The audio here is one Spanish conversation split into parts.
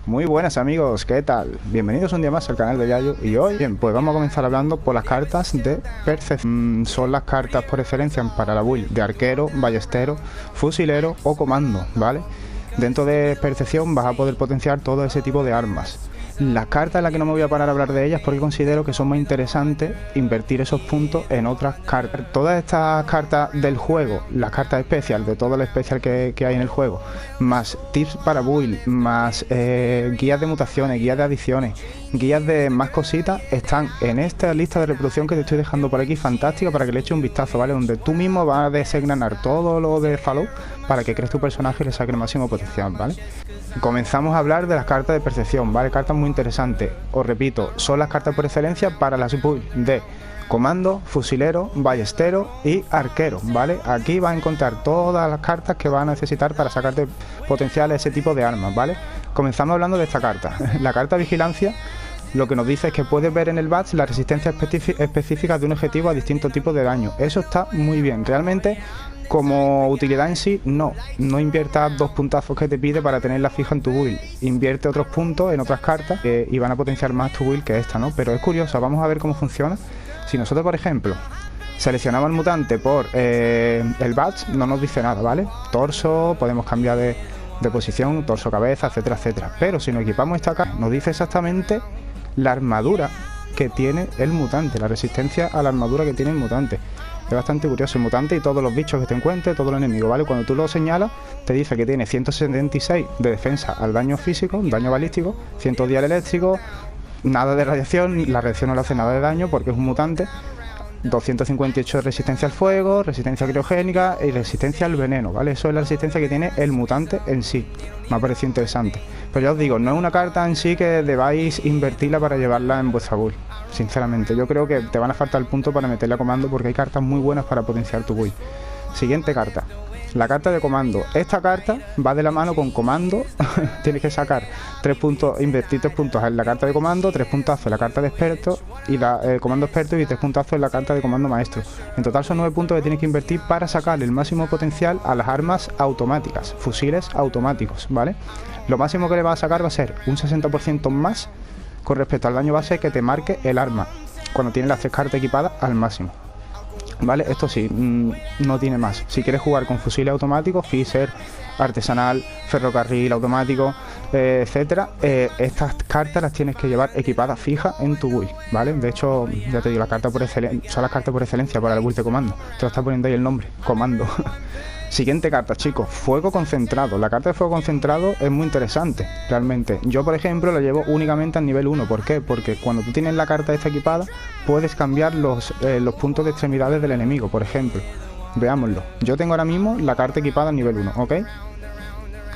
Muy buenas amigos, ¿qué tal? Bienvenidos un día más al canal de Yayo. Y hoy, bien, pues vamos a comenzar hablando por las cartas de percepción. Son las cartas por excelencia para la build de arquero, ballestero, fusilero o comando, ¿vale? Dentro de percepción vas a poder potenciar todo ese tipo de armas. La carta en la que no me voy a parar a hablar de ellas porque considero que son más interesantes invertir esos puntos en otras cartas. Todas estas cartas del juego, las cartas especial, de todo lo especial que hay en el juego, más tips para build, más guías de mutaciones, guías de adiciones, guías de más cositas, están en esta lista de reproducción que te estoy dejando por aquí, fantástica, para que le eches un vistazo, ¿vale? Donde tú mismo vas a desengranar todo lo de Fallout para que crees tu personaje y le saque el máximo potencial, ¿vale? Comenzamos a hablar de las cartas de percepción, ¿vale? Cartas muy interesantes. Os repito, son las cartas por excelencia para las builds de comando, fusilero, ballestero y arquero, ¿vale? Aquí vas a encontrar todas las cartas que vas a necesitar para sacarte potencial a ese tipo de armas, ¿vale? Comenzamos hablando de esta carta. La carta vigilancia lo que nos dice es que puedes ver en el badge la resistencia específica de un objetivo a distintos tipos de daño. Eso está muy bien. Realmente, como utilidad en sí, no inviertas 2 puntazos que te pide para tenerla fija en tu build. Invierte otros puntos en otras cartas y van a potenciar más tu build que esta, ¿no? Pero es curioso, vamos a ver cómo funciona. Si nosotros, por ejemplo, seleccionamos al mutante por el badge, no nos dice nada, ¿vale? Torso, podemos cambiar de posición, torso, cabeza, etcétera, etcétera. Pero si nos equipamos esta carta, nos dice exactamente la armadura que tiene el mutante, la resistencia a la armadura que tiene el mutante. Es bastante curioso el mutante y todos los bichos que te encuentres, todos los enemigos, ¿vale? Cuando tú lo señalas, te dice que tiene 176 de defensa al daño físico, daño balístico, 110 al eléctrico, nada de radiación, la radiación no le hace nada de daño porque es un mutante, 258 de resistencia al fuego, resistencia criogénica y resistencia al veneno, ¿vale? Eso es la resistencia que tiene el mutante en sí. Me ha parecido interesante. Pero ya os digo, no es una carta en sí que debáis invertirla para llevarla en vuestra build. Sinceramente, yo creo que te van a faltar el punto para meterla a comando porque hay cartas muy buenas para potenciar tu build. Siguiente carta. La carta de comando. Esta carta va de la mano con comando. Tienes que sacar 3 puntos, invertir 3 puntos en la carta de comando, 3 puntazos en la carta de experto y el comando experto y 3 puntazos en la carta de comando maestro. En total son 9 puntos que tienes que invertir para sacarle el máximo potencial a las armas automáticas, fusiles automáticos, ¿vale? Lo máximo que le vas a sacar va a ser un 60% más con respecto al daño base que te marque el arma cuando tienes las 3 cartas equipadas al máximo. ¿Vale? Esto sí, no tiene más. Si quieres jugar con fusiles automáticos, Phaser, artesanal, ferrocarril automático, etcétera, estas cartas las tienes que llevar equipadas fijas en tu build, ¿vale? De hecho, ya te digo, las cartas por excelencia son las cartas por excelencia para el build de comando. Te lo está poniendo ahí el nombre, comando. Siguiente carta, chicos, fuego concentrado. La carta de fuego concentrado es muy interesante, realmente. Yo, por ejemplo, la llevo únicamente al nivel 1. ¿Por qué? Porque cuando tú tienes la carta esta equipada, puedes cambiar los puntos de extremidades del enemigo, por ejemplo. Veámoslo. Yo tengo ahora mismo la carta equipada al nivel 1, ¿ok?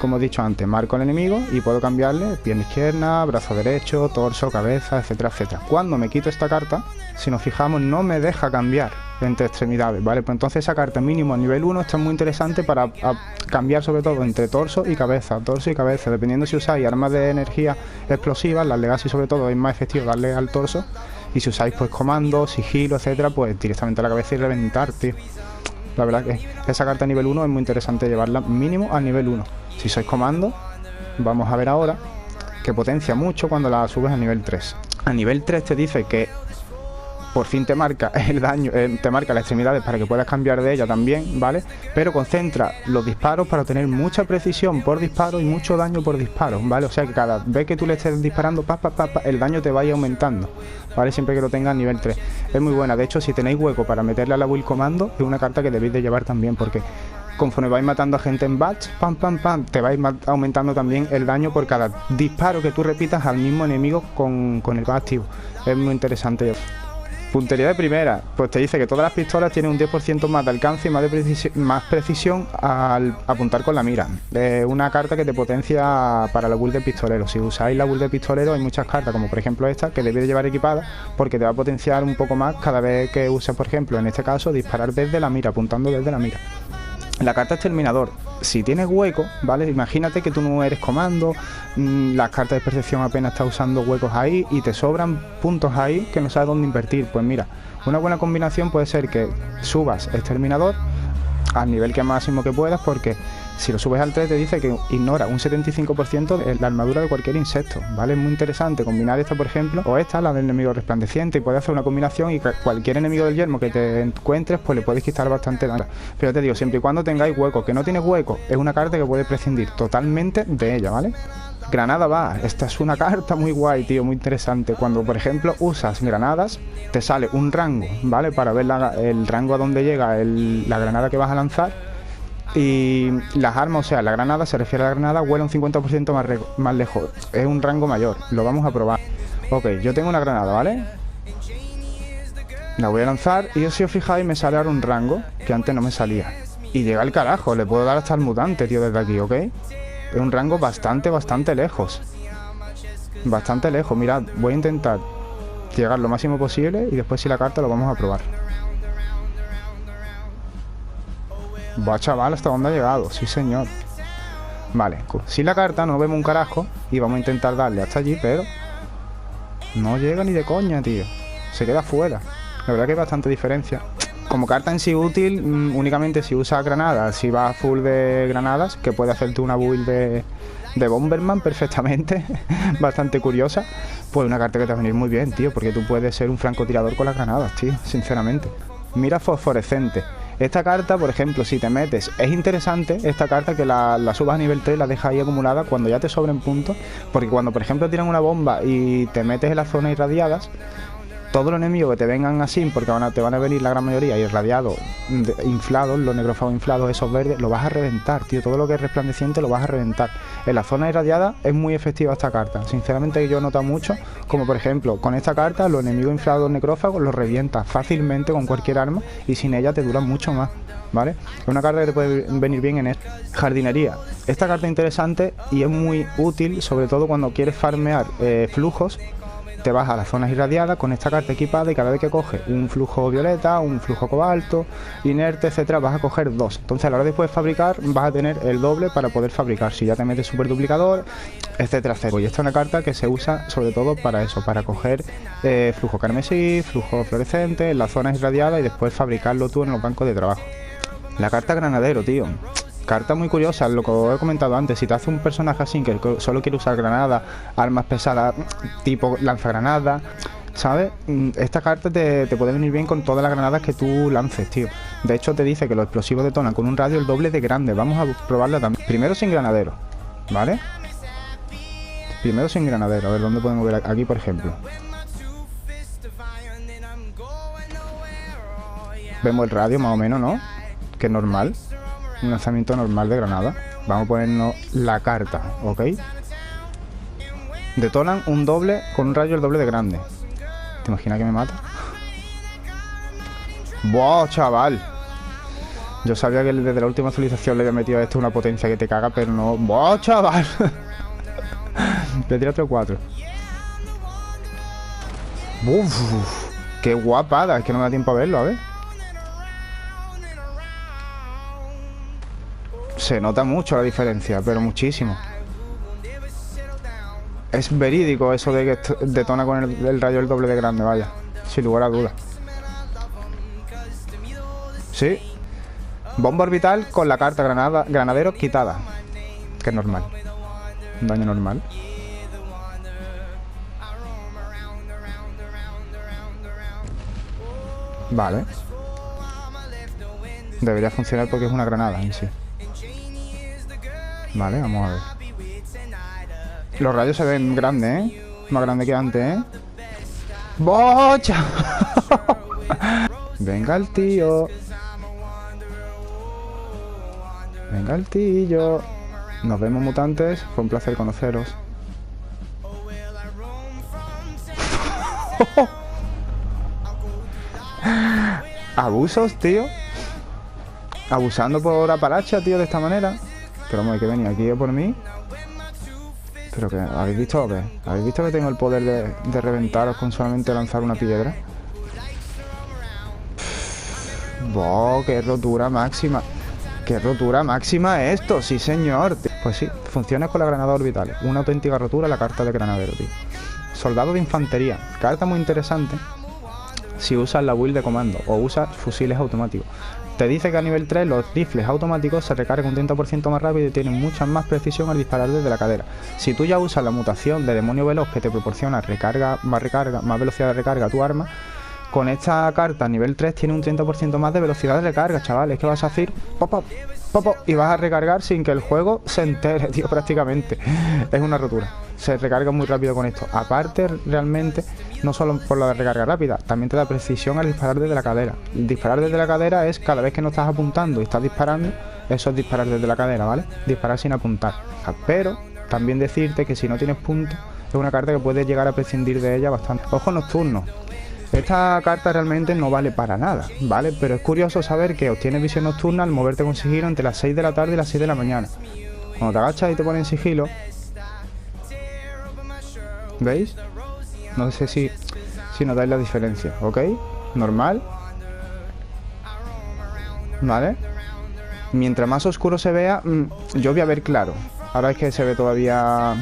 Como he dicho antes, marco al enemigo y puedo cambiarle pierna izquierda, brazo derecho, torso, cabeza, etcétera, etcétera. Cuando me quito esta carta, si nos fijamos, no me deja cambiar entre extremidades, ¿vale? Pues entonces esa carta mínimo a nivel 1 está muy interesante para cambiar sobre todo entre torso y cabeza, dependiendo si usáis armas de energía explosivas, las Legacy sobre todo es más efectivo darle al torso, y si usáis pues comando, sigilo, etcétera, pues directamente a la cabeza y reventar, tío. La verdad que esa carta a nivel 1 es muy interesante llevarla mínimo a nivel 1. Si sois comando, vamos a ver ahora que potencia mucho cuando la subes a nivel 3. A nivel 3 te dice que por fin te marca el daño, te marca las extremidades para que puedas cambiar de ella también, ¿vale? Pero concentra los disparos para tener mucha precisión por disparo y mucho daño por disparo, ¿vale? O sea que cada vez que tú le estés disparando, el daño te vaya aumentando, ¿vale? Siempre que lo tengas a nivel 3. Es muy buena. De hecho, si tenéis hueco para meterle a la build comando, es una carta que debéis de llevar también, porque conforme vais matando a gente en batch, te vais aumentando también el daño por cada disparo que tú repitas al mismo enemigo con el batch activo. Es muy interesante. Puntería de primera, pues te dice que todas las pistolas tienen un 10% más de alcance y más precisión al apuntar con la mira. Es una carta que te potencia para la build de pistolero. Si usáis la build de pistolero hay muchas cartas, como por ejemplo esta, que debes llevar equipada porque te va a potenciar un poco más cada vez que uses, por ejemplo, en este caso, disparar desde la mira, apuntando desde la mira. La carta exterminador, si tienes hueco, ¿vale? Imagínate que tú no eres comando, las cartas de percepción apenas estás usando huecos ahí y te sobran puntos ahí que no sabes dónde invertir. Pues mira, una buena combinación puede ser que subas exterminador al nivel que máximo que puedas, porque Si lo subes al 3 te dice que ignora un 75% de la armadura de cualquier insecto, ¿vale? Es muy interesante combinar esta, por ejemplo, o esta, la del enemigo resplandeciente, y puedes hacer una combinación y cualquier enemigo del yermo que te encuentres, pues le puedes quitar bastante daño. Pero te digo, siempre y cuando tengáis hueco. Que no tiene hueco, es una carta que puedes prescindir totalmente de ella, ¿vale? Granada va, esta es una carta muy guay, tío, muy interesante. Cuando, por ejemplo, usas granadas, te sale un rango, ¿vale? Para ver el rango a donde llega la granada que vas a lanzar. Y las armas, o sea, la granada, se refiere a la granada, vuela un 50% más lejos. Es un rango mayor, lo vamos a probar. Ok, yo tengo una granada, ¿vale? La voy a lanzar y si os fijáis me sale ahora un rango que antes no me salía. Y llega al carajo, le puedo dar hasta el mutante, tío, desde aquí, ¿ok? Es un rango bastante lejos. Bastante lejos. Mirad, voy a intentar llegar lo máximo posible y después si la carta lo vamos a probar. Va, chaval, ¿hasta dónde ha llegado? Sí, señor. Vale, sin la carta no vemos un carajo y vamos a intentar darle hasta allí, pero no llega ni de coña, tío. Se queda fuera. La verdad que hay bastante diferencia. Como carta en sí útil, únicamente si usas granadas, si vas full de granadas, que puede hacerte una build de Bomberman perfectamente, bastante curiosa, pues una carta que te va a venir muy bien, tío, porque tú puedes ser un francotirador con las granadas, tío, sinceramente. Mira fosforescente. Esta carta, por ejemplo, si te metes, es interesante esta carta que la subas a nivel 3 y la dejas ahí acumulada cuando ya te sobren puntos, porque cuando, por ejemplo, tiran una bomba y te metes en las zonas irradiadas, todos los enemigos que te vengan así, porque te van a venir la gran mayoría irradiados, inflados, los necrófagos inflados, esos verdes, lo vas a reventar, tío. Todo lo que es resplandeciente lo vas a reventar. En la zona irradiada es muy efectiva esta carta. Sinceramente yo he notado mucho, como por ejemplo, con esta carta los enemigos inflados necrófagos los revientas fácilmente con cualquier arma y sin ella te duran mucho más, ¿vale? Es una carta que te puede venir bien en esto. Jardinería. Esta carta es interesante y es muy útil, sobre todo cuando quieres farmear flujos. Te vas a las zonas irradiadas con esta carta equipada y cada vez que coges un flujo violeta, un flujo cobalto, inerte, etcétera, vas a coger dos. Entonces a la hora de poder fabricar vas a tener el doble para poder fabricar. Si ya te metes super duplicador, etcétera, etcétera. Y esta es una carta que se usa sobre todo para eso, para coger flujo carmesí, flujo fluorescente en las zonas irradiadas y después fabricarlo tú en los bancos de trabajo. La carta granadero, tío. Carta muy curiosa, lo que os he comentado antes. Si te hace un personaje así que solo quiere usar granadas, armas pesadas tipo lanzagranadas, ¿sabes? Esta carta te puede venir bien con todas las granadas que tú lances, tío. De hecho te dice que los explosivos detonan con un radio el doble de grande. Vamos a probarla también. Primero sin granadero, ¿vale? Primero sin granadero. A ver, ¿dónde podemos ver? Aquí, por ejemplo. Vemos el radio más o menos, ¿no? Que es normal. Un lanzamiento normal de granada. Vamos a ponernos la carta, ¿ok? Detonan un doble con un rayo el doble de grande. ¿Te imaginas que me mata? ¡Wow, chaval! Yo sabía que desde la última actualización le había metido a esto una potencia que te caga, pero no... ¡Wow, chaval! Le he tirado 3 o 4. ¡Uf! ¡Qué guapada! Es que no me da tiempo a verlo, a ver. Se nota mucho la diferencia, pero muchísimo. Es verídico eso de que detona con el rayo el doble de grande, vaya. Sin lugar a dudas. Sí. Bomba orbital con la carta granadero quitada. Que es normal. Un daño normal. Vale. Debería funcionar porque es una granada en sí. Vale, vamos a ver. Los rayos se ven grandes, ¿eh? Más grandes que antes, ¿eh? ¡Bocha! Venga el tío. Venga el tío. Nos vemos, mutantes. Fue un placer conoceros. Abusos, tío. Abusando por Apalacha, tío, de esta manera. Pero vamos, hay que venir aquí por mí. Pero que, ¿habéis visto o qué? ¿Habéis visto que tengo el poder de reventaros con solamente lanzar una piedra? ¡Wow! ¡Qué rotura máxima! ¡Qué rotura máxima esto! ¡Sí, señor! Pues sí, funciona con la granada orbital. Una auténtica rotura la carta de granadero, tío. Soldado de infantería. Carta muy interesante si usas la build de comando o usas fusiles automáticos. Te dice que a nivel 3 los rifles automáticos se recargan un 30% más rápido y tienen mucha más precisión al disparar desde la cadera. Si tú ya usas la mutación de demonio veloz que te proporciona recarga, más velocidad de recarga a tu arma, con esta carta a nivel 3 tiene un 30% más de velocidad de recarga, chavales. Es que vas a hacer pop, pop, pop, pop, y vas a recargar sin que el juego se entere, tío, prácticamente. Es una rotura. Se recarga muy rápido con esto. Aparte, realmente, no solo por la recarga rápida, también te da precisión al disparar desde la cadera. Disparar desde la cadera es cada vez que no estás apuntando y estás disparando, eso es disparar desde la cadera, ¿vale? Disparar sin apuntar. Pero también decirte que si no tienes punto, es una carta que puedes llegar a prescindir de ella bastante. Ojo nocturno. Esta carta realmente no vale para nada, ¿vale? Pero es curioso saber que obtienes visión nocturna al moverte con sigilo entre las 6 de la tarde y las 6 de la mañana. Cuando te agachas y te pones en sigilo, ¿veis? No sé si notáis la diferencia, ¿ok? Normal, ¿vale? Mientras más oscuro se vea, yo voy a ver claro. Ahora es que se ve todavía,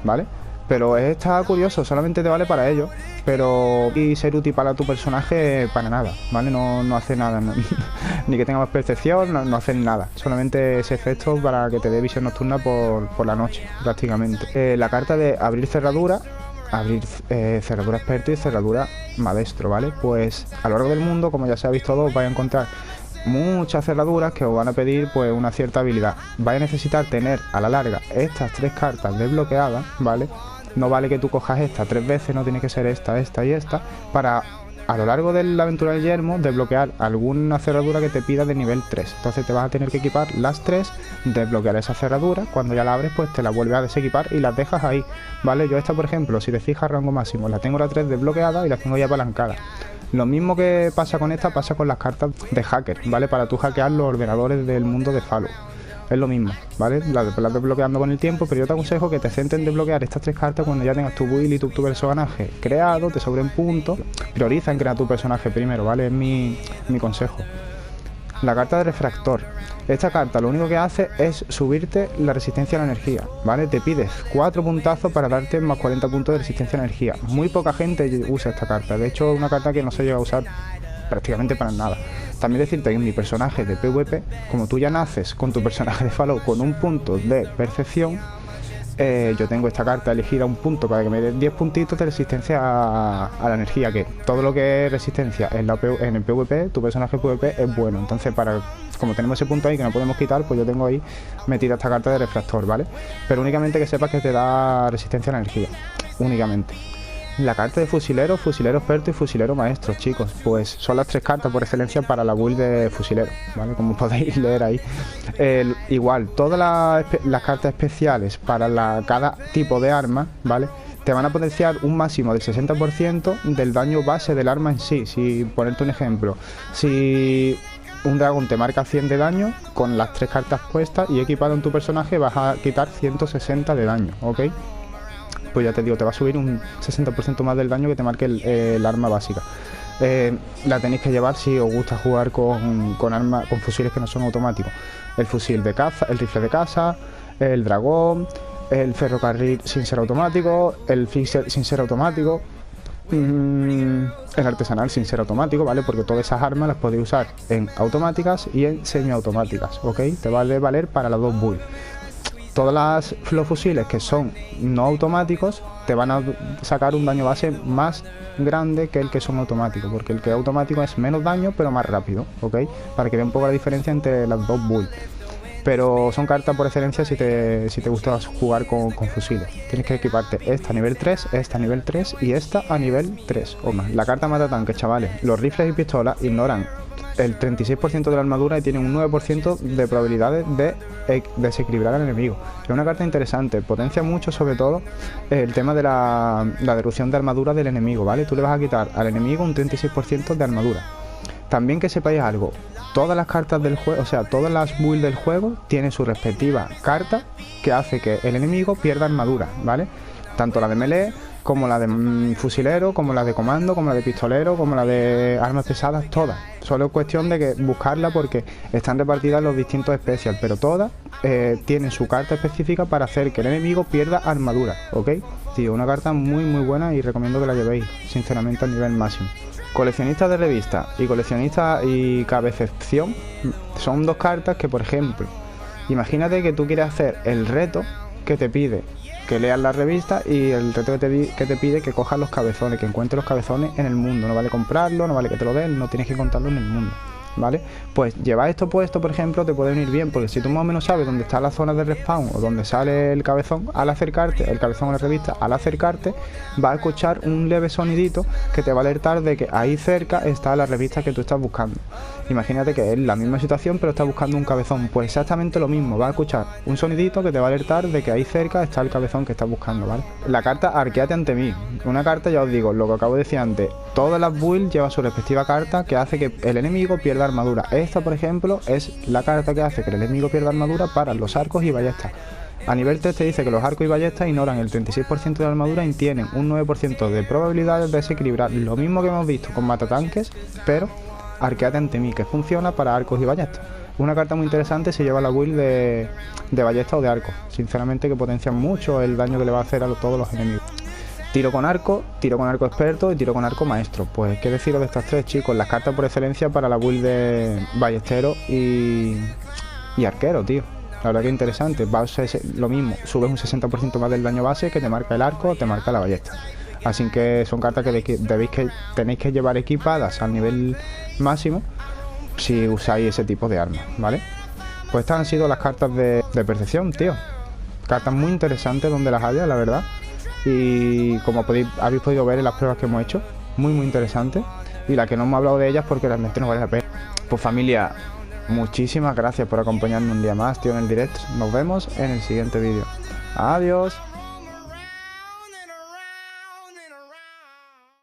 ¿vale? Pero está curioso, solamente te vale para ello. Pero y ser útil para tu personaje para nada, ¿vale? No hace nada, no, ni que tenga más percepción, no hace nada. Solamente ese efecto para que te dé visión nocturna por la noche, prácticamente. La carta de abrir cerradura, cerradura experto y cerradura maestro, ¿vale? Pues a lo largo del mundo, como ya se ha visto, vais a encontrar muchas cerraduras que os van a pedir pues una cierta habilidad. Vais a necesitar tener a la larga estas 3 cartas desbloqueadas, ¿vale? No vale que tú cojas esta 3 veces, no tiene que ser esta, esta y esta, para a lo largo de la aventura del yermo desbloquear alguna cerradura que te pida de nivel 3. Entonces te vas a tener que equipar las 3, desbloquear esa cerradura, cuando ya la abres pues te la vuelves a desequipar y las dejas ahí, ¿vale? Yo esta, por ejemplo, si te fijas, rango máximo, la tengo la 3 desbloqueada y la tengo ya apalancada. Lo mismo que pasa con esta, pasa con las cartas de hacker, ¿vale? Para tú hackear los ordenadores del mundo de Fallout. Es lo mismo, ¿vale? Las desbloqueando con el tiempo, pero yo te aconsejo que te centres en desbloquear estas 3 cartas cuando ya tengas tu build y tu personaje creado, te sobren puntos. Prioriza en crear tu personaje primero, ¿vale? Es mi consejo. La carta de refractor. Esta carta lo único que hace es subirte la resistencia a la energía, ¿vale? Te pides 4 puntazos para darte más 40 puntos de resistencia a la energía. Muy poca gente usa esta carta, de hecho es una carta que no se llega a usar prácticamente para nada. También decirte que en mi personaje de PvP, como tú ya naces con tu personaje de Fallout con un punto de percepción, yo tengo esta carta elegida un punto para que me dé 10 puntitos de resistencia a la energía, que todo lo que es resistencia en el PvP, tu personaje PvP es bueno. Entonces, como tenemos ese punto ahí que no podemos quitar, pues yo tengo ahí metida esta carta de refractor, ¿vale? Pero únicamente que sepas que te da resistencia a la energía, únicamente. La carta de fusilero, fusilero experto y fusilero maestro, chicos, pues son las 3 cartas por excelencia para la build de fusilero, ¿vale? Como podéis leer ahí. Igual, todas las cartas especiales para cada tipo de arma, ¿vale? Te van a potenciar un máximo del 60% del daño base del arma en sí. Si ponerte un ejemplo, si un dragón te marca 100 de daño, con las 3 cartas puestas y equipado en tu personaje vas a quitar 160 de daño, ¿ok? Pues ya te digo, te va a subir un 60% más del daño que te marque el arma básica. La tenéis que llevar si os gusta jugar con fusiles que no son automáticos. El fusil de caza, el rifle de caza, el dragón, el ferrocarril sin ser automático, el fixer sin ser automático, el artesanal sin ser automático, ¿vale? Porque todas esas armas las podéis usar en automáticas y en semiautomáticas, ¿ok? Te va a valer para las 2 builds. Todos los fusiles que son no automáticos te van a sacar un daño base más grande que el que son automáticos, porque el que es automático es menos daño pero más rápido, ¿ok? Para que vea un poco la diferencia entre las 2 builds. Pero son cartas por excelencia si te gusta jugar con fusiles. Tienes que equiparte esta a nivel 3, esta a nivel 3 y esta a nivel 3 o más. La carta mata tanques, chavales. Los rifles y pistolas ignoran el 36% de la armadura y tienen un 9% de probabilidades de desequilibrar al enemigo. Es una carta interesante, potencia mucho sobre todo el tema de la derrupción de armadura del enemigo, ¿vale? Tú le vas a quitar al enemigo un 36% de armadura. También que sepáis algo, todas las cartas del juego, o sea, todas las builds del juego tienen su respectiva carta que hace que el enemigo pierda armadura, ¿vale? Tanto la de melee como la de fusilero, como la de comando, como la de pistolero, como la de armas pesadas, todas. Solo es cuestión de que buscarla porque están repartidas en los distintos specials, pero todas tienen su carta específica para hacer que el enemigo pierda armadura, ¿ok? Sí, una carta muy muy buena y recomiendo que la llevéis, sinceramente, a nivel máximo. Coleccionista de revistas y coleccionista y cabececión son dos cartas que, por ejemplo, imagínate que tú quieres hacer el reto que te pide que leas la revista y el reto que te pide que cojas los cabezones, que encuentres los cabezones en el mundo. No vale comprarlo, no vale que te lo den, no tienes que contarlo en el mundo, ¿vale? Pues llevar esto puesto, por ejemplo, te puede venir bien, porque si tú más o menos sabes dónde está la zona de respawn o dónde sale el cabezón, al acercarte, el cabezón en la revista, al acercarte, vas a escuchar un leve sonidito que te va a alertar de que ahí cerca está la revista que tú estás buscando. Imagínate que es la misma situación, pero estás buscando un cabezón, pues exactamente lo mismo, vas a escuchar un sonidito que te va a alertar de que ahí cerca está el cabezón que estás buscando, ¿vale? La carta Arquéate ante mí, una carta, ya os digo, lo que acabo de decir antes, todas las builds llevan su respectiva carta que hace que el enemigo pierda armadura. Esta, por ejemplo, es la carta que hace que el enemigo pierda armadura para los arcos y ballestas. A nivel 3 te dice que los arcos y ballestas ignoran el 36% de la armadura y tienen un 9% de probabilidades de desequilibrar. Lo mismo que hemos visto con matatanques, pero Arquéate ante mí, que funciona para arcos y ballestas. Una carta muy interesante si lleva la build de ballesta o de arco. Sinceramente que potencia mucho el daño que le va a hacer a todos los enemigos. Tiro con arco experto y tiro con arco maestro. Pues qué deciros de estas tres, chicos, las cartas por excelencia para la build de ballestero y arquero, tío. La verdad que interesante, va a ser lo mismo, subes un 60% más del daño base que te marca el arco, te marca la ballesta. Así que son cartas que tenéis que llevar equipadas al nivel máximo si usáis ese tipo de armas, ¿vale? Pues estas han sido las cartas de percepción, tío. Cartas muy interesantes donde las haya, la verdad. Y como habéis podido ver en las pruebas que hemos hecho, muy interesantes. Y la que no hemos hablado de ellas porque realmente no vale la pena. Pues familia, muchísimas gracias por acompañarme un día más, tío, en el directo. Nos vemos en el siguiente vídeo. Adiós.